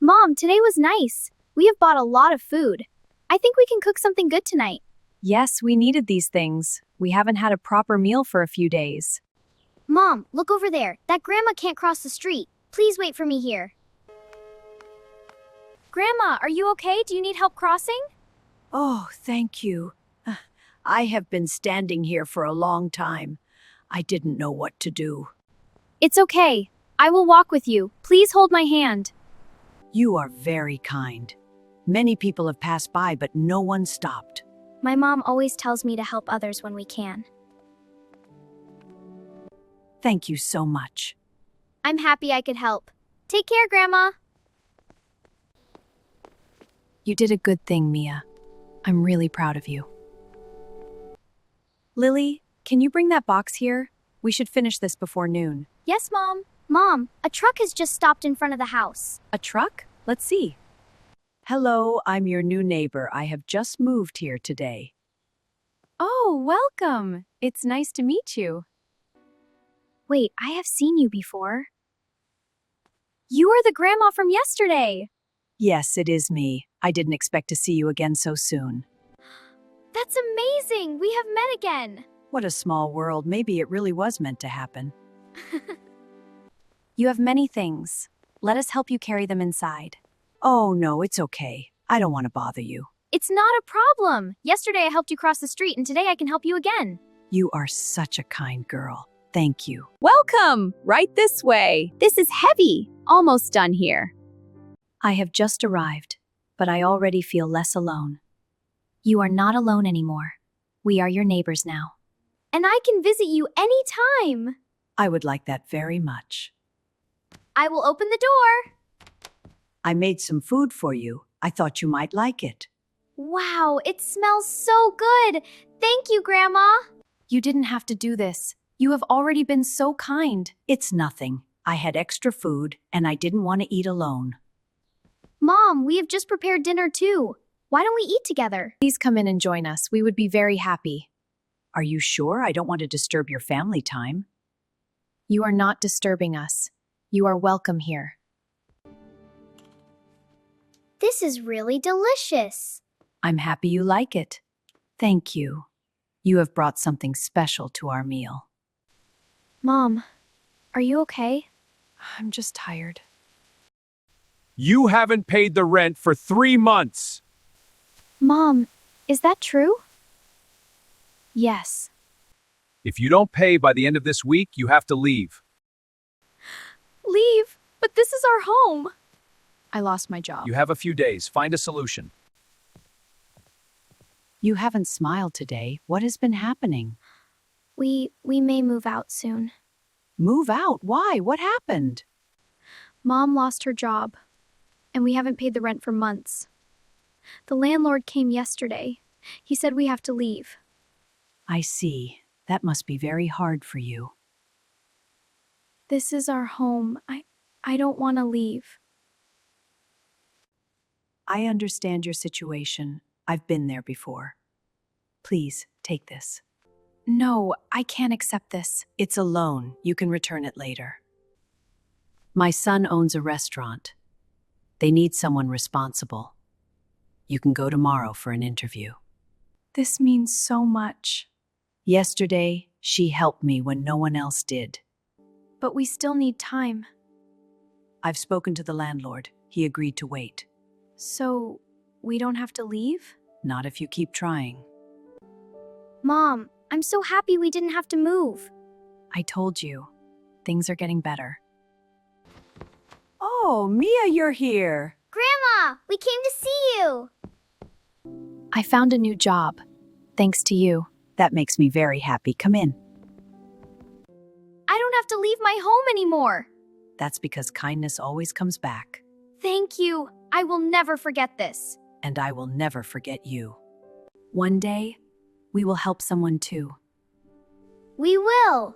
Mom, today was nice. We have bought a lot of food. I think we can cook something good tonight. Yes, we needed these things. We haven't had a proper meal for a few days. Mom, look over there. That grandma can't cross the street. Please wait for me here. Grandma, are you okay? Do you need help crossing? Oh, thank you. I have been standing here for a long time. I didn't know what to do. It's okay. I will walk with you. Please hold my hand. You are very kind. Many people have passed by, but no one stopped. My mom always tells me to help others when we can. Thank you so much. I'm happy I could help. Take care, Grandma. You did a good thing, Mia. I'm really proud of you. Lily, can you bring that box here? We should finish this before noon. Yes, Mom. Mom, a truck has just stopped in front of the house. A truck? Let's see. Hello, I'm your new neighbor. I have just moved here today. Oh, welcome. It's nice to meet you. Wait, I have seen you before. You are the grandma from yesterday. Yes, it is me. I didn't expect to see you again so soon. That's amazing. We have met again. What a small world. Maybe it really was meant to happen. You have many things. Let us help you carry them inside. Oh, no, it's okay. I don't want to bother you. It's not a problem. Yesterday I helped you cross the street and today I can help you again. You are such a kind girl. Thank you. Welcome! Right this way. This is heavy. Almost done here. I have just arrived, but I already feel less alone. You are not alone anymore. We are your neighbors now. And I can visit you anytime. I would like that very much. I will open the door. I made some food for you. I thought you might like it. Wow, it smells so good. Thank you, Grandma. You didn't have to do this. You have already been so kind. It's nothing. I had extra food, and I didn't want to eat alone. Mom, we have just prepared dinner too. Why don't we eat together? Please come in and join us. We would be very happy. Are you sure? I don't want to disturb your family time. You are not disturbing us. You are welcome here. This is really delicious. I'm happy you like it. Thank you. You have brought something special to our meal. Mom, are you okay? I'm just tired. You haven't paid the rent for 3 months. Mom, is that true? Yes. If you don't pay by the end of this week, you have to leave. Leave? But this is our home. I lost my job. You have a few days. Find a solution. You haven't smiled today. What has been happening? We may move out soon. Move out? Why? What happened? Mom lost her job, and we haven't paid the rent for months. The landlord came yesterday. He said we have to leave. I see. That must be very hard for you. This is our home. I don't want to leave. I understand your situation. I've been there before. Please, take this. No, I can't accept this. It's a loan. You can return it later. My son owns a restaurant. They need someone responsible. You can go tomorrow for an interview. This means so much. Yesterday, she helped me when no one else did. But we still need time. I've spoken to the landlord. He agreed to wait. So, we don't have to leave? Not if you keep trying. Mom, I'm so happy we didn't have to move. I told you. Things are getting better. Oh, Mia, you're here. Grandma, we came to see you. I found a new job. Thanks to you. That makes me very happy. Come in. I don't have to leave my home anymore. That's because kindness always comes back. Thank you. I will never forget this. And I will never forget you. One day, we will help someone too. We will.